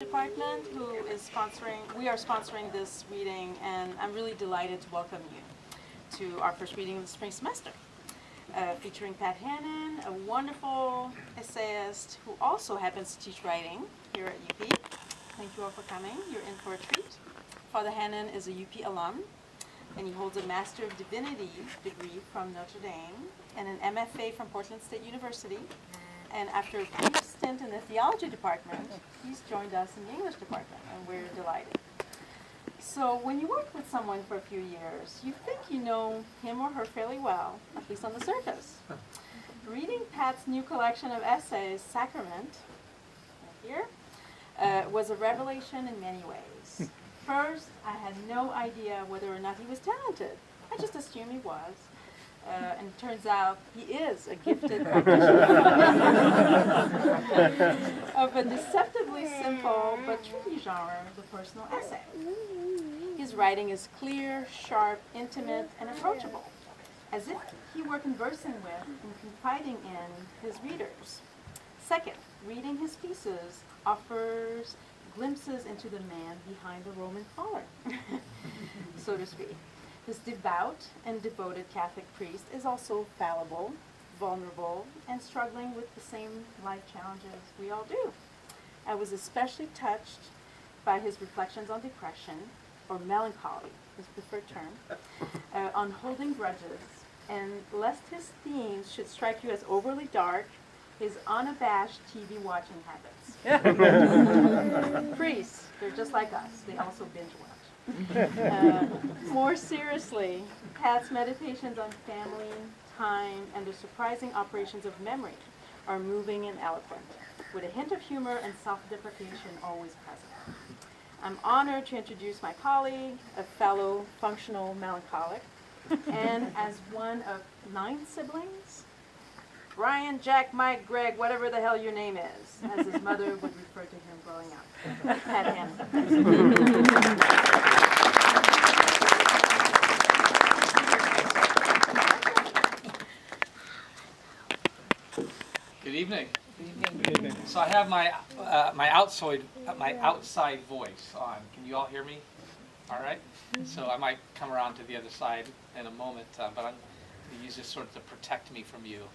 Department who is sponsoring, we are sponsoring this reading, and I'm really delighted to welcome you to our first reading of the spring semester, featuring Pat Hannon, a wonderful essayist who also happens to teach writing here at UP. Thank you all for coming. You're in for a treat. Father Hannon is a UP alum, and he holds a Master of Divinity degree from Notre Dame and an MFA from Portland State University. And after a brief stint in the theology department, he's joined us in the English department, and we're delighted. So when you work with someone for a few years, you think you know him or her fairly well, at least on the surface. Reading Pat's new collection of essays, Sacrament, right here, was a revelation in many ways. First, I had no idea whether or not he was talented. I just assumed he was. And it turns out he is a gifted practitioner of a deceptively simple but tricky genre, the personal essay. His writing is clear, sharp, intimate, and approachable, as if he were conversing with and confiding in his readers. Second, reading his pieces offers glimpses into the man behind the Roman collar, so to speak. This devout and devoted Catholic priest is also fallible, vulnerable, and struggling with the same life challenges we all do. I was especially touched by his reflections on depression, or melancholy, his preferred term, on holding grudges, and lest his themes should strike you as overly dark, his unabashed TV watching habits. Priests, they're just like us. They also binge watch. More seriously, Pat's meditations on family, time, and the surprising operations of memory are moving and eloquent, with a hint of humor and self-deprecation always present. I'm honored to introduce my colleague, a fellow functional melancholic, and as one of 9 siblings, Brian, Jack, Mike, Greg, whatever the hell your name is, as his mother would refer to him growing up. Pat Hannon. Good evening. Good evening. So I have my my outside voice on. Can you all hear me? All right. So I might come around to the other side in a moment, but I'm going to use this sort of to protect me from you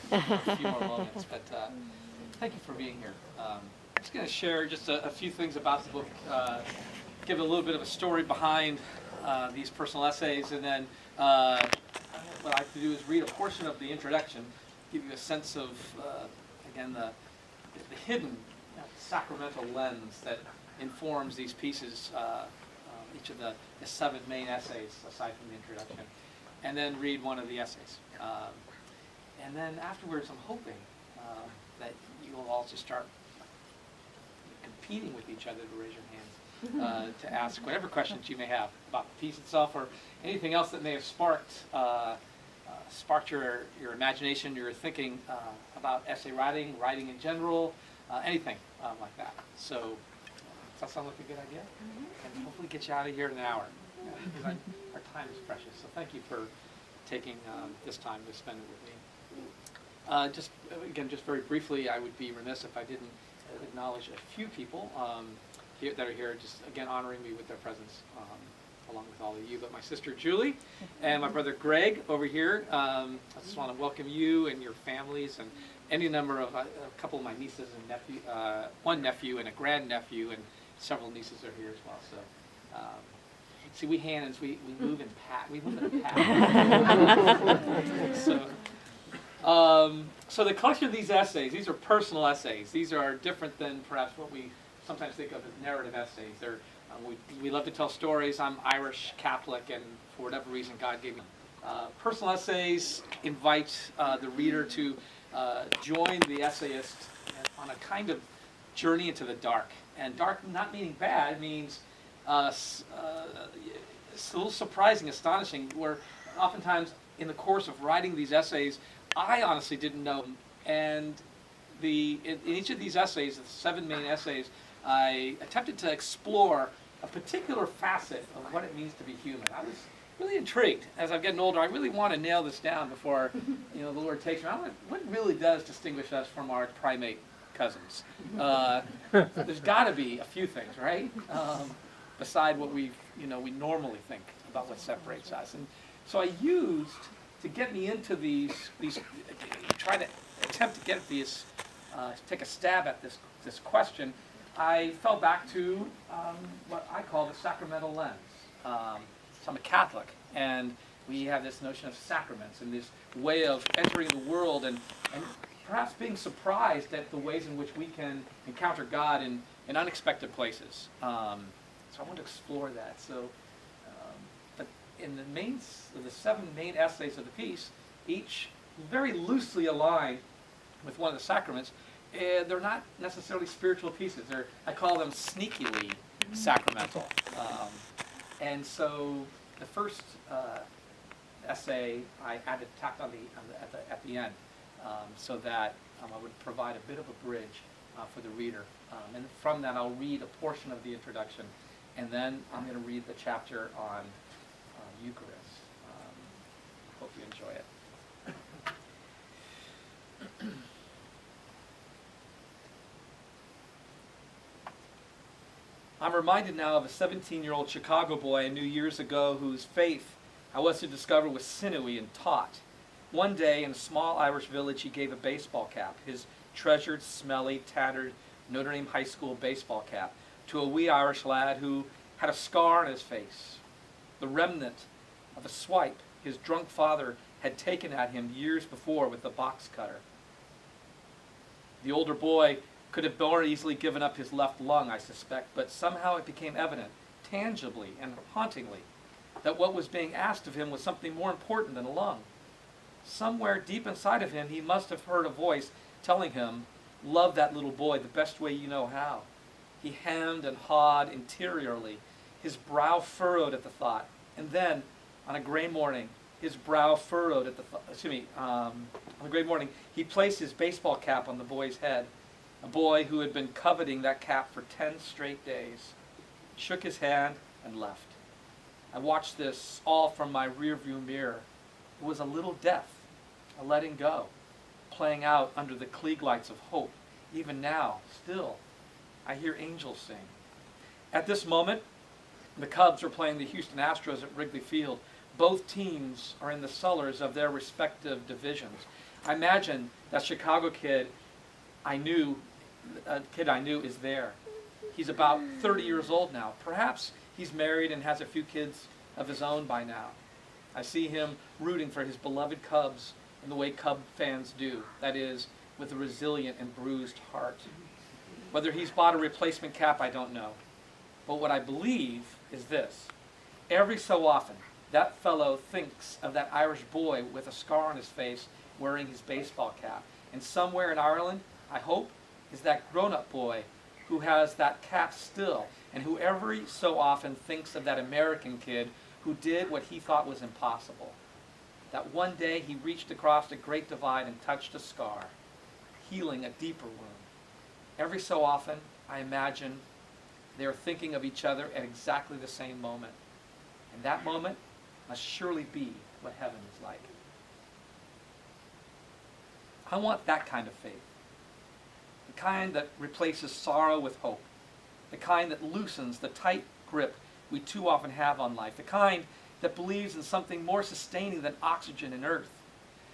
for a few more moments. But thank you for being here. I'm just going to share just a few things about the book, give a little bit of a story behind these personal essays, and then what I like to do is read a portion of the introduction, give you a sense of, again, the hidden sacramental lens that informs these pieces, each of the 7 main essays, aside from the introduction, and then read one of the essays. And then afterwards, I'm hoping that you will all just start competing with each other to raise your hands, to ask whatever questions you may have about the piece itself or anything else that may have sparked your imagination, your thinking about essay writing, writing in general, anything like that. So, does that sound like a good idea? Mm-hmm. And hopefully get you out of here in an hour, because our time is precious. So thank you for taking this time to spend it with me. Just very briefly, I would be remiss if I didn't acknowledge a few people here that are here, just again honoring me with their presence. Along with all of you, but my sister Julie and my brother Greg over here. I just want to welcome you and your families and any number of, a couple of my nieces and nephew, one nephew and a grandnephew, and several nieces are here as well. So, see, we Hannons, we move in we live in a pack. So the collection of these essays, these are personal essays. These are different than perhaps what we sometimes think of as narrative essays. They're we love to tell stories. I'm Irish Catholic, and for whatever reason, God gave me personal essays. Invite the reader to join the essayist on a kind of journey into the dark. And dark, not meaning bad, means it's a little surprising, astonishing. Where oftentimes in the course of writing these essays, I honestly didn't know. And in each of these essays, the 7 main essays, I attempted to explore a particular facet of what it means to be human. I was really intrigued. As I'm getting older, I really want to nail this down before the Lord takes me. What really does distinguish us from our primate cousins. There's got to be a few things, right? Beside what we normally think about what separates us. And so I used to get me into these try to attempt to get these, take a stab at this question. I fell back to what I call the sacramental lens. So I'm a Catholic, and we have this notion of sacraments and this way of entering the world and perhaps being surprised at the ways in which we can encounter God in unexpected places. So I want to explore that. So, but in the 7 main essays of the piece, each very loosely aligned with one of the sacraments, they're not necessarily spiritual pieces. I call them sneakily sacramental. And so the first essay I tacked on at the end, so that I would provide a bit of a bridge for the reader. And from that, I'll read a portion of the introduction, and then I'm going to read the chapter on Eucharist. Hope you enjoy it. I'm reminded now of a 17-year-old Chicago boy I knew years ago whose faith I was to discover was sinewy and taut. One day in a small Irish village, he gave a baseball cap, his treasured, smelly, tattered Notre Dame High School baseball cap, to a wee Irish lad who had a scar on his face, the remnant of a swipe his drunk father had taken at him years before with the box cutter. The older boy could have more easily given up his left lung, I suspect, but somehow it became evident, tangibly and hauntingly, that what was being asked of him was something more important than a lung. Somewhere deep inside of him, he must have heard a voice telling him, "Love that little boy the best way you know how." He hemmed and hawed interiorly, his brow furrowed at the thought, and then, on a gray morning, on a gray morning, he placed his baseball cap on the boy's head, a boy who had been coveting that cap for 10 straight days, shook his hand and left. I watched this all from my rearview mirror. It was a little death, a letting go, playing out under the Klieg lights of hope. Even now, still, I hear angels sing. At this moment, the Cubs are playing the Houston Astros at Wrigley Field. Both teams are in the cellars of their respective divisions. I imagine that Chicago kid I knew is there. He's about 30 years old now. Perhaps he's married and has a few kids of his own by now. I see him rooting for his beloved Cubs in the way Cub fans do, that is, with a resilient and bruised heart. Whether he's bought a replacement cap, I don't know. But what I believe is this. Every so often, that fellow thinks of that Irish boy with a scar on his face wearing his baseball cap. And somewhere in Ireland, I hope, is that grown-up boy who has that cap still, and who every so often thinks of that American kid who did what he thought was impossible. That one day he reached across a great divide and touched a scar, healing a deeper wound. Every so often, I imagine they are thinking of each other at exactly the same moment. And that moment must surely be what heaven is like. I want that kind of faith. The kind that replaces sorrow with hope. The kind that loosens the tight grip we too often have on life. The kind that believes in something more sustaining than oxygen and earth.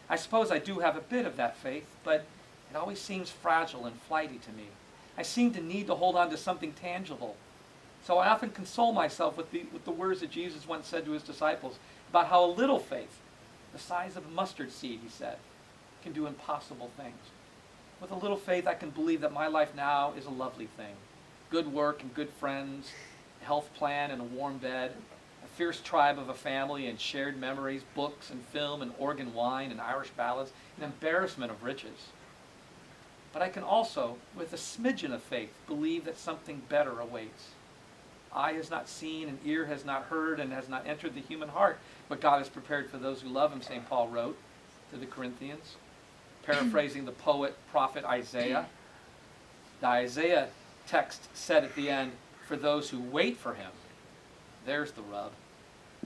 I suppose I do have a bit of that faith, but it always seems fragile and flighty to me. I seem to need to hold on to something tangible. So I often console myself with the words that Jesus once said to his disciples about how a little faith, the size of a mustard seed, he said, can do impossible things. With a little faith, I can believe that my life now is a lovely thing. Good work and good friends, a health plan and a warm bed, a fierce tribe of a family and shared memories, books and film and organ wine and Irish ballads, an embarrassment of riches. But I can also, with a smidgen of faith, believe that something better awaits. Eye has not seen and ear has not heard and has not entered the human heart what God has prepared for those who love him, St. Paul wrote to the Corinthians, paraphrasing the poet, prophet Isaiah. The Isaiah text said at the end, for those who wait for him. There's the rub.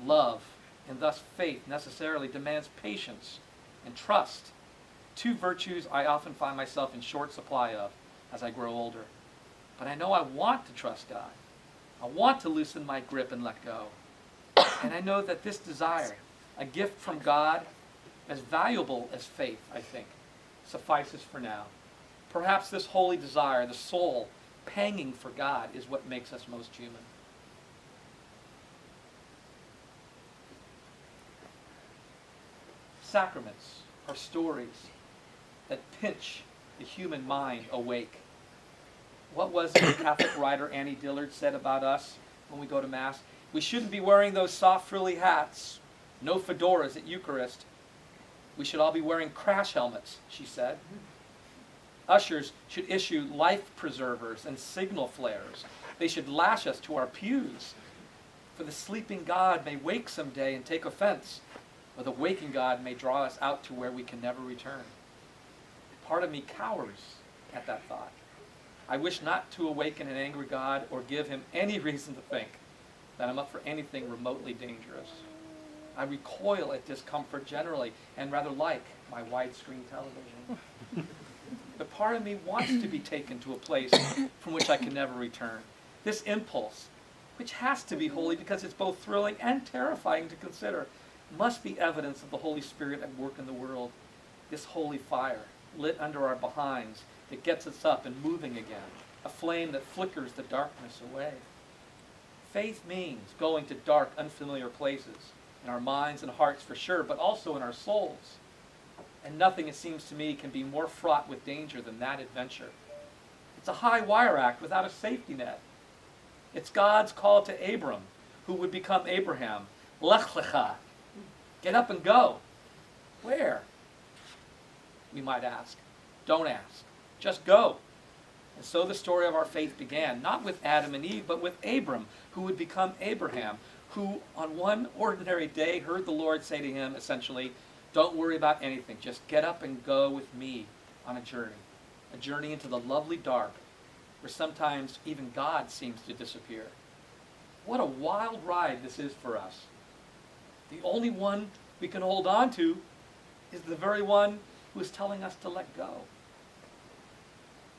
Love, and thus faith, necessarily demands patience and trust. Two virtues I often find myself in short supply of, as I grow older. But I know I want to trust God. I want to loosen my grip and let go. And I know that this desire, a gift from God, as valuable as faith, I think, suffices for now. Perhaps this holy desire, the soul panging for God, is what makes us most human. Sacraments are stories that pinch the human mind awake. What was it the Catholic writer Annie Dillard said about us when we go to Mass? We shouldn't be wearing those soft frilly hats, no fedoras at Eucharist. We should all be wearing crash helmets, she said. Ushers should issue life preservers and signal flares. They should lash us to our pews. For the sleeping God may wake someday and take offense, or the waking God may draw us out to where we can never return. Part of me cowers at that thought. I wish not to awaken an angry God or give him any reason to think that I'm up for anything remotely dangerous. I recoil at discomfort generally and rather like my widescreen television. But part of me wants to be taken to a place from which I can never return. This impulse, which has to be holy because it's both thrilling and terrifying to consider, must be evidence of the Holy Spirit at work in the world. This holy fire, lit under our behinds, that gets us up and moving again, a flame that flickers the darkness away. Faith means going to dark, unfamiliar places, in our minds and hearts for sure, but also in our souls. And nothing, it seems to me, can be more fraught with danger than that adventure. It's a high wire act without a safety net. It's God's call to Abram, who would become Abraham. Lech lecha. Get up and go. Where? We might ask. Don't ask. Just go. And so the story of our faith began, not with Adam and Eve, but with Abram, who would become Abraham, who on one ordinary day heard the Lord say to him, essentially, don't worry about anything. Just get up and go with me on a journey into the lovely dark, where sometimes even God seems to disappear. What a wild ride this is for us. The only one we can hold on to is the very one who is telling us to let go.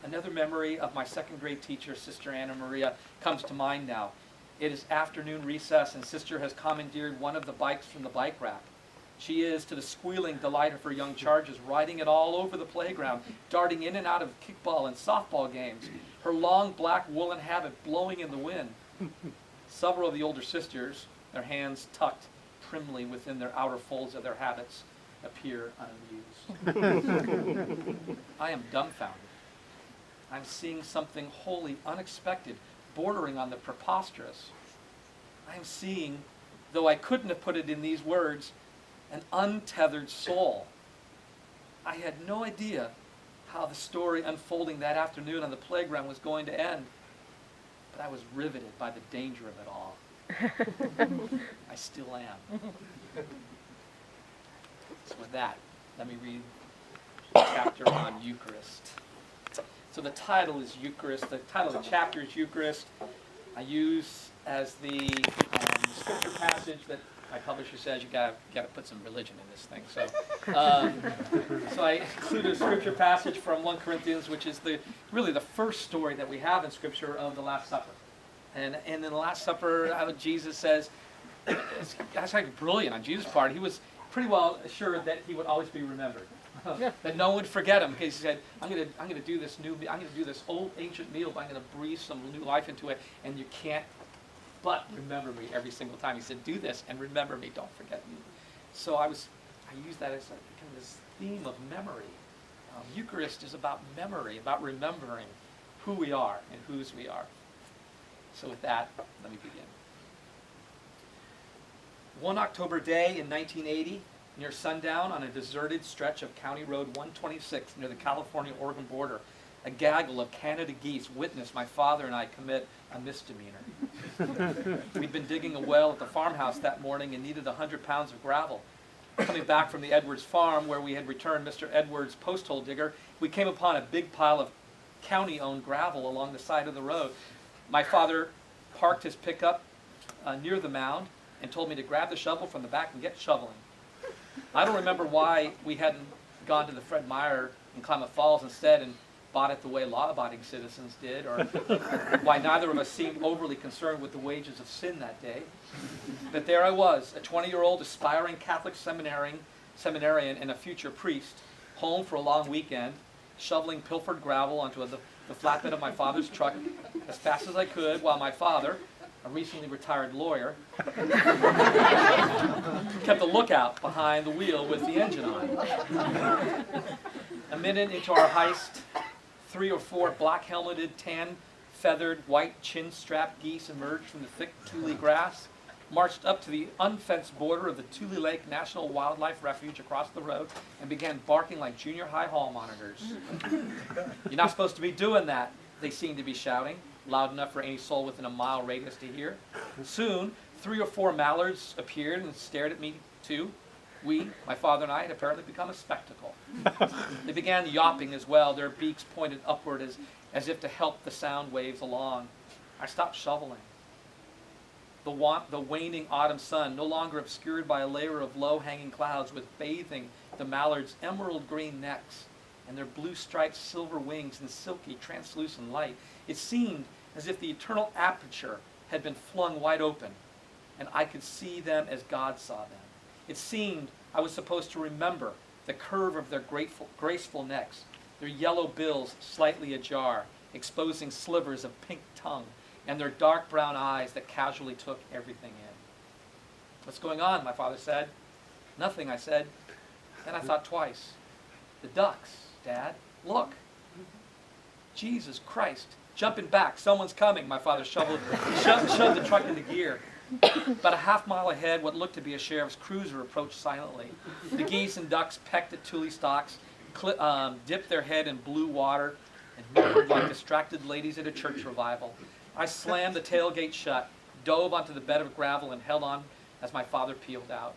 Another memory of my second grade teacher, Sister Anna Maria, comes to mind now. It is afternoon recess, and Sister has commandeered one of the bikes from the bike rack. She is, to the squealing delight of her young charges, riding it all over the playground, darting in and out of kickball and softball games, her long black woolen habit blowing in the wind. Several of the older sisters, their hands tucked primly within their outer folds of their habits, appear unamused. I am dumbfounded. I'm seeing something wholly unexpected, bordering on the preposterous. I am seeing, though I couldn't have put it in these words, an untethered soul. I had no idea how the story unfolding that afternoon on the playground was going to end, but I was riveted by the danger of it all. I still am. So with that, let me read the chapter on Eucharist. So the title is Eucharist. The title of the chapter is Eucharist. I use as the scripture passage that my publisher says you got to put some religion in this thing. So I included a scripture passage from 1 Corinthians, which is really the first story that we have in Scripture of the Last Supper. And in the Last Supper, Jesus says, it's actually brilliant on Jesus' part. He was pretty well assured that he would always be remembered. That no one would forget him, because he said, I'm going to do this old ancient meal, but I'm going to breathe some new life into it, and you can't but remember me every single time. He said, do this and remember me, don't forget me. So I used that as kind of this theme of memory. Eucharist is about memory, about remembering who we are and whose we are. So with that, let me begin. One October day in 1980, near sundown on a deserted stretch of County Road 126 near the California-Oregon border, a gaggle of Canada geese witnessed my father and I commit a misdemeanor. We'd been digging a well at the farmhouse that morning and needed 100 pounds of gravel. Coming back from the Edwards farm, where we had returned Mr. Edwards' post hole digger, we came upon a big pile of county-owned gravel along the side of the road. My father parked his pickup near the mound and told me to grab the shovel from the back and get shoveling. I don't remember why we hadn't gone to the Fred Meyer in Klamath Falls instead and bought it the way law-abiding citizens did, or why neither of us seemed overly concerned with the wages of sin that day. But there I was, a 20-year-old aspiring Catholic seminarian and a future priest, home for a long weekend, shoveling pilfered gravel onto the flatbed of my father's truck as fast as I could, while my father, a recently retired lawyer, kept a lookout behind the wheel with the engine on. A minute into our heist, 3 or 4 black-helmeted, tan-feathered, white chin-strapped geese emerged from the thick tule grass, marched up to the unfenced border of the Tule Lake National Wildlife Refuge across the road, and began barking like junior high hall monitors. "You're not supposed to be doing that," they seemed to be shouting, loud enough for any soul within a mile radius to hear. Soon, 3 or 4 mallards appeared and stared at me too. We, my father and I, had apparently become a spectacle. They began yawping as well, their beaks pointed upward as if to help the sound waves along. I stopped shoveling. The waning autumn sun, no longer obscured by a layer of low-hanging clouds, was bathing the mallards' emerald green necks and their blue-striped silver wings in silky, translucent light. It seemed as if the eternal aperture had been flung wide open, and I could see them as God saw them. It seemed I was supposed to remember the curve of their graceful necks, their yellow bills slightly ajar, exposing slivers of pink tongue, and their dark brown eyes that casually took everything in. "What's going on?" my father said. "Nothing," I said. Then I thought twice. "The ducks, Dad. Look." "Jesus Christ. Jumping back. Someone's coming." My father shoved the truck into gear. About a half-mile ahead, what looked to be a sheriff's cruiser approached silently. The geese and ducks pecked at tule stalks, dipped their head in blue water, and murmured like distracted ladies at a church revival. I slammed the tailgate shut, dove onto the bed of gravel, and held on as my father peeled out.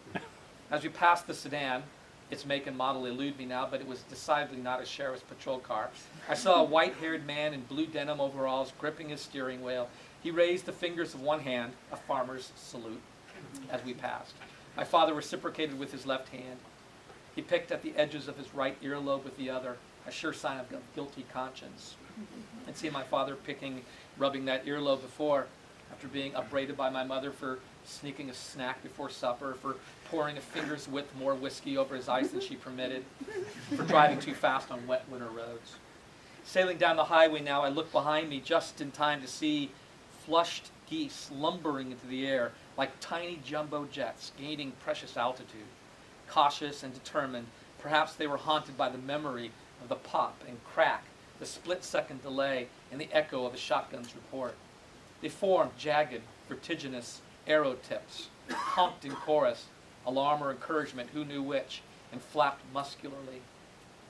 As we passed the sedan, its make and model elude me now, but it was decidedly not a sheriff's patrol car, I saw a white-haired man in blue denim overalls gripping his steering wheel. He raised the fingers of one hand, a farmer's salute, as we passed. My father reciprocated with his left hand. He picked at the edges of his right earlobe with the other, a sure sign of guilty conscience. I'd seen my father rubbing that earlobe before, after being upbraided by my mother for sneaking a snack before supper, for pouring a finger's width more whiskey over his eyes than she permitted, for driving too fast on wet winter roads. Sailing down the highway now, I looked behind me just in time to see flushed geese lumbering into the air like tiny jumbo jets gaining precious altitude. Cautious and determined, perhaps they were haunted by the memory of the pop and crack, the split-second delay, and the echo of a shotgun's report. They formed jagged, vertiginous arrow tips, honked in chorus, alarm or encouragement, who knew which, and flapped muscularly.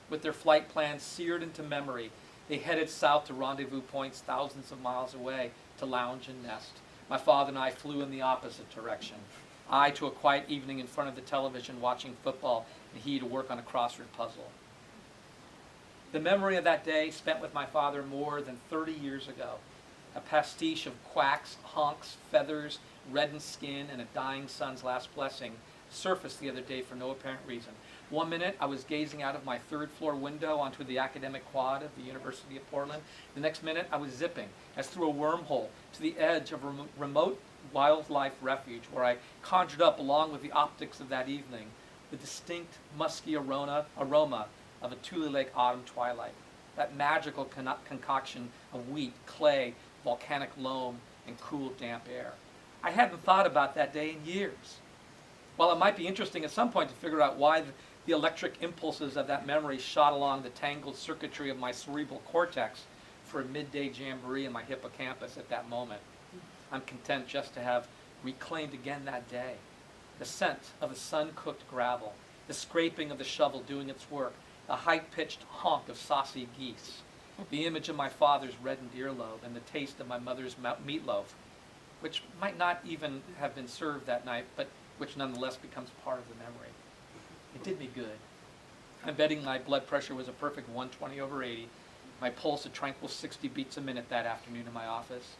With their flight plans seared into memory, they headed south to rendezvous points thousands of miles away to lounge and nest. My father and I flew in the opposite direction. I to a quiet evening in front of the television watching football, and he to work on a crossword puzzle. The memory of that day spent with my father more than 30 years ago, a pastiche of quacks, honks, feathers, reddened skin, and a dying son's last blessing, surfaced the other day for no apparent reason. One minute, I was gazing out of my third-floor window onto the academic quad of the University of Portland. The next minute, I was zipping, as through a wormhole, to the edge of a remote wildlife refuge, where I conjured up, along with the optics of that evening, the distinct musky aroma of a Tule Lake autumn twilight, that magical concoction of wheat, clay, volcanic loam, and cool, damp air. I hadn't thought about that day in years. While it might be interesting at some point to figure out why the electric impulses of that memory shot along the tangled circuitry of my cerebral cortex for a midday jamboree in my hippocampus at that moment, I'm content just to have reclaimed again that day. The scent of the sun-cooked gravel, the scraping of the shovel doing its work, the high-pitched honk of saucy geese, the image of my father's reddened earlobe, and the taste of my mother's meatloaf, which might not even have been served that night, but which nonetheless becomes part of the memory. It did me good. I'm betting my blood pressure was a perfect 120/80. My pulse a tranquil 60 beats a minute that afternoon in my office.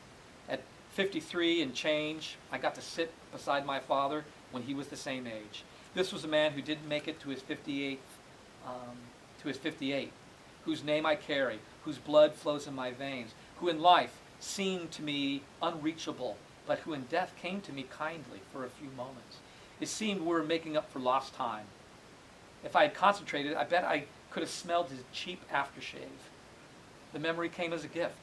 At 53 and change, I got to sit beside my father when he was the same age. This was a man who didn't make it to his 58, whose name I carry, whose blood flows in my veins, who in life seemed to me unreachable, but who in death came to me kindly for a few moments. It seemed we were making up for lost time. If I had concentrated, I bet I could have smelled his cheap aftershave. The memory came as a gift.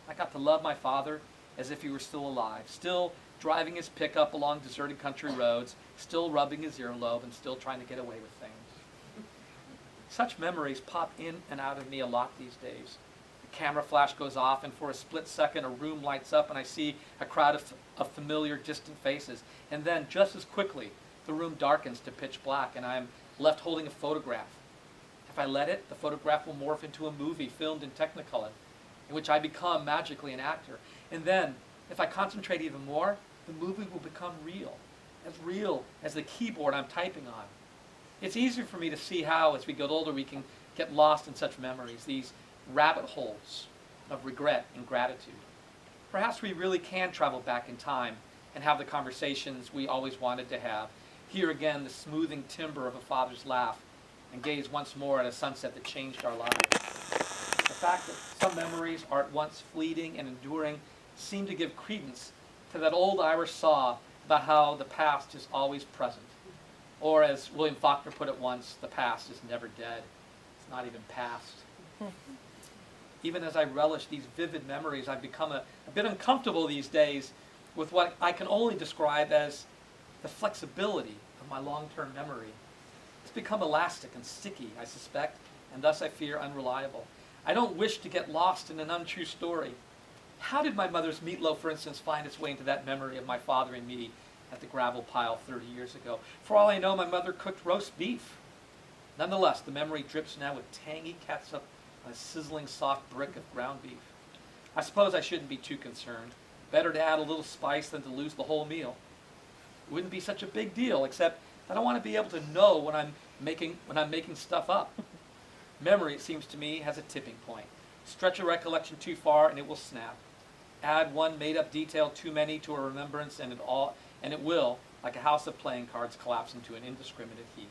I got to love my father as if he were still alive, still driving his pickup along deserted country roads, still rubbing his earlobe, and still trying to get away with things. Such memories pop in and out of me a lot these days. The camera flash goes off, and for a split second a room lights up and I see a crowd of familiar, distant faces. And then, just as quickly, the room darkens to pitch black and I'm left holding a photograph. If I let it, the photograph will morph into a movie filmed in Technicolor, in which I become magically an actor. And then, if I concentrate even more, the movie will become real as the keyboard I'm typing on. It's easier for me to see how, as we get older, we can get lost in such memories, these rabbit holes of regret and gratitude. Perhaps we really can travel back in time and have the conversations we always wanted to have, hear again the smoothing timbre of a father's laugh, and gaze once more at a sunset that changed our lives. The fact that some memories are at once fleeting and enduring seem to give credence to that old Irish saw about how the past is always present. Or as William Faulkner put it once, the past is never dead. It's not even past. Even as I relish these vivid memories, I've become a bit uncomfortable these days with what I can only describe as the flexibility of my long-term memory. It's become elastic and sticky, I suspect, and thus I fear unreliable. I don't wish to get lost in an untrue story. How did my mother's meatloaf, for instance, find its way into that memory of my father and me at the gravel pile 30 years ago? For all I know, my mother cooked roast beef. Nonetheless, the memory drips now with tangy catsup on a sizzling soft brick of ground beef. I suppose I shouldn't be too concerned. Better to add a little spice than to lose the whole meal. It wouldn't be such a big deal, except that I want to be able to know when I'm making stuff up. Memory, it seems to me, has a tipping point. Stretch a recollection too far and it will snap. Add one made-up detail too many to a remembrance and it will, like a house of playing cards, collapse into an indiscriminate heap.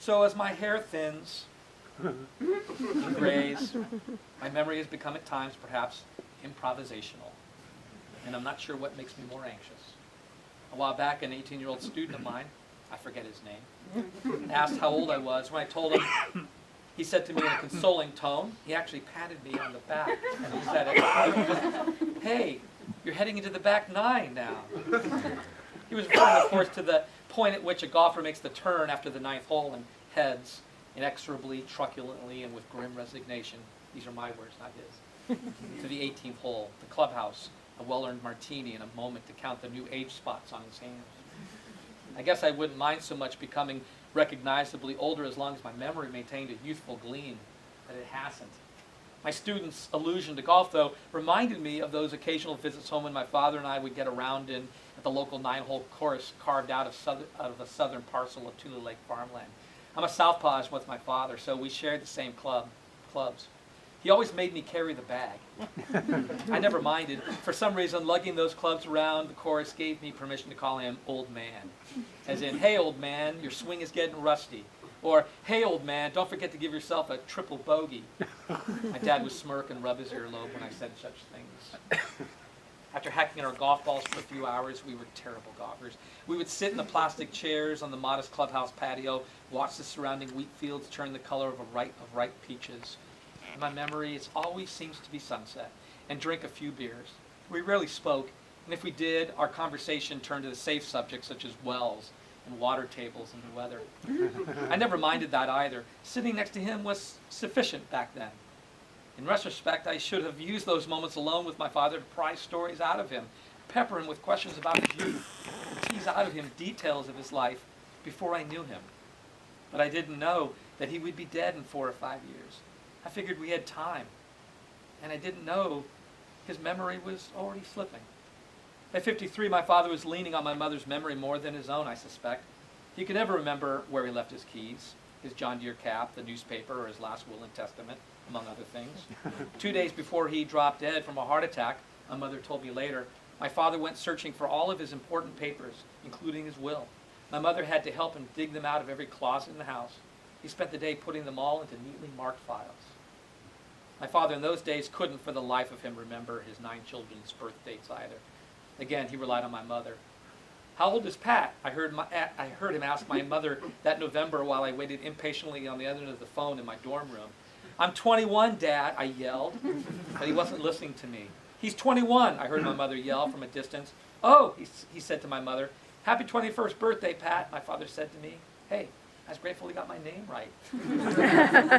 So as my hair thins and grays, my memory has become at times perhaps improvisational. And I'm not sure what makes me more anxious. A while back, an 18-year-old student of mine, I forget his name, asked how old I was. When I told him, he said to me in a consoling tone, he actually patted me on the back, and he said, "Hey, you're heading into the back nine now." He was referring, of course, to the point at which a golfer makes the turn after the ninth hole and heads inexorably, truculently, and with grim resignation, these are my words, not his, to the 18th hole, the clubhouse, a well-earned martini, and a moment to count the new age spots on his hands. I guess I wouldn't mind so much becoming recognizably older as long as my memory maintained a youthful gleam, but it hasn't. My student's allusion to golf, though, reminded me of those occasional visits home when my father and I would get around in at the local 9-hole course carved out of a southern parcel of Tula Lake farmland. I'm a southpaw with my father, so we shared the same clubs. He always made me carry the bag. I never minded. For some reason, lugging those clubs around the course gave me permission to call him Old Man. As in, "Hey, old man, your swing is getting rusty." Or, "Hey, old man, don't forget to give yourself a triple bogey." My dad would smirk and rub his earlobe when I said such things. After hacking at our golf balls for a few hours, we were terrible golfers. We would sit in the plastic chairs on the modest clubhouse patio, watch the surrounding wheat fields turn the color of ripe peaches. In my memory, it always seems to be sunset, and drink a few beers. We rarely spoke, and if we did, our conversation turned to the safe subjects such as wells and water tables and the weather. I never minded that either. Sitting next to him was sufficient back then. In retrospect, I should have used those moments alone with my father to pry stories out of him, pepper him with questions about his youth, and tease out of him details of his life before I knew him. But I didn't know that he would be dead in 4 or 5 years. I figured we had time, and I didn't know his memory was already slipping. At 53, my father was leaning on my mother's memory more than his own, I suspect. He could never remember where he left his keys, his John Deere cap, the newspaper, or his last will and testament, among other things. 2 days before he dropped dead from a heart attack, my mother told me later, my father went searching for all of his important papers, including his will. My mother had to help him dig them out of every closet in the house. He spent the day putting them all into neatly marked files. My father in those days couldn't for the life of him remember his 9 children's birth dates either. Again, he relied on my mother. How old is Pat? I heard him ask my mother that November while I waited impatiently on the other end of the phone in my dorm room. I'm 21, Dad, I yelled, but he wasn't listening to me. He's 21, I heard my mother yell from a distance. Oh, he said to my mother, happy 21st birthday, Pat, my father said to me. Hey, I was grateful he got my name right.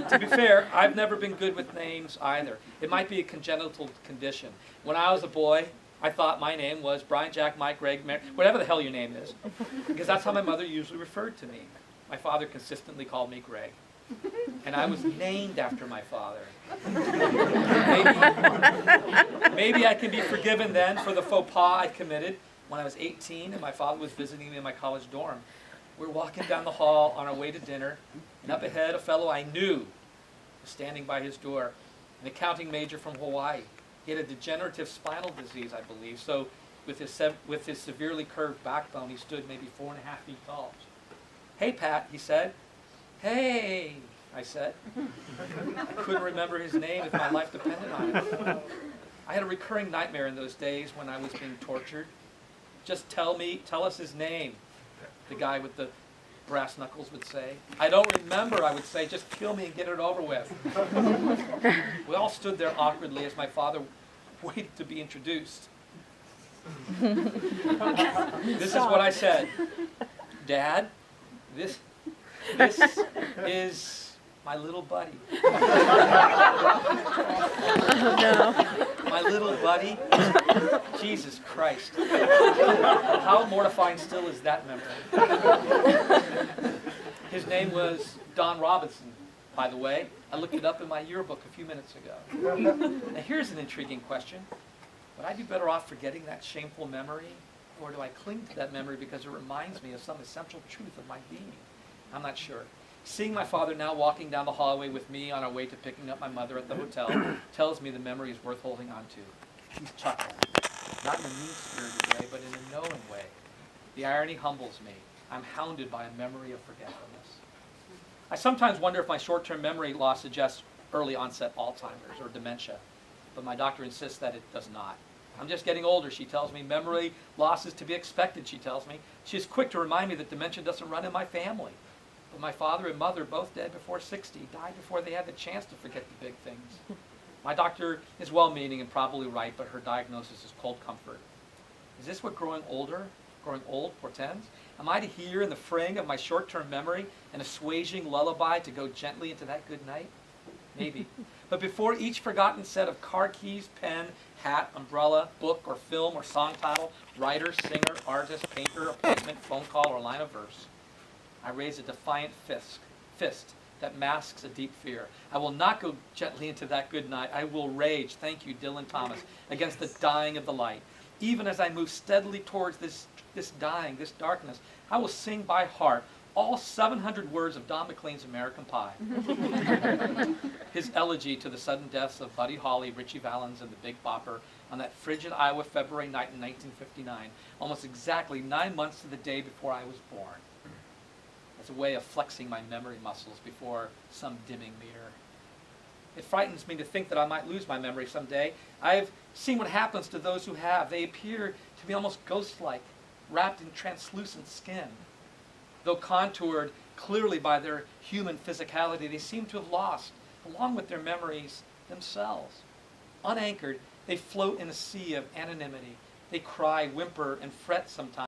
To be fair, I've never been good with names either. It might be a congenital condition. When I was a boy, I thought my name was Brian, Jack, Mike, Greg, Mary, whatever the hell your name is, because that's how my mother usually referred to me. My father consistently called me Greg, and I was named after my father. Maybe I can be forgiven then for the faux pas I committed when I was 18 and my father was visiting me in my college dorm. We were walking down the hall on our way to dinner, and up ahead a fellow I knew was standing by his door, an accounting major from Hawaii. He had a degenerative spinal disease, I believe, so with his severely curved backbone, he stood maybe 4.5 feet tall. Hey, Pat, he said. Hey, I said. I couldn't remember his name if my life depended on it. I had a recurring nightmare in those days when I was being tortured. Just tell us his name, the guy with the brass knuckles would say. I don't remember, I would say, just kill me and get it over with. We all stood there awkwardly as my father waited to be introduced. This is what I said. Dad, this is my little buddy. Oh, no. My little buddy? Jesus Christ. How mortifying still is that memory? His name was Don Robinson, by the way. I looked it up in my yearbook a few minutes ago. Now here's an intriguing question. Would I be better off forgetting that shameful memory, or do I cling to that memory because it reminds me of some essential truth of my being? I'm not sure. Seeing my father now walking down the hallway with me on our way to picking up my mother at the hotel tells me the memory is worth holding on to. He's chuckling. Not in a mean-spirited way, but in a knowing way. The irony humbles me. I'm hounded by a memory of forgetfulness. I sometimes wonder if my short-term memory loss suggests early onset Alzheimer's or dementia, but my doctor insists that it does not. I'm just getting older, she tells me. Memory loss is to be expected, she tells me. She's quick to remind me that dementia doesn't run in my family. But my father and mother, both dead before 60, died before they had the chance to forget the big things. My doctor is well-meaning and probably right, but her diagnosis is cold comfort. Is this what growing old portends? Am I to hear in the fraying of my short-term memory an assuaging lullaby to go gently into that good night? Maybe. But before each forgotten set of car keys, pen, hat, umbrella, book, or film, or song title, writer, singer, artist, painter, appointment, phone call, or line of verse, I raise a defiant fist that masks a deep fear. I will not go gently into that good night. I will rage, thank you, Dylan Thomas, against the dying of the light. Even as I move steadily towards this dying, this darkness, I will sing by heart all 700 words of Don McLean's American Pie. His elegy to the sudden deaths of Buddy Holly, Richie Valens, and the Big Bopper on that frigid Iowa February night in 1959, almost exactly 9 months to the day before I was born. As a way of flexing my memory muscles before some dimming mirror. It frightens me to think that I might lose my memory someday. I've seen what happens to those who have. They appear to be almost ghost-like, wrapped in translucent skin. Though contoured clearly by their human physicality, they seem to have lost, along with their memories themselves. Unanchored, they float in a sea of anonymity. They cry, whimper, and fret sometimes.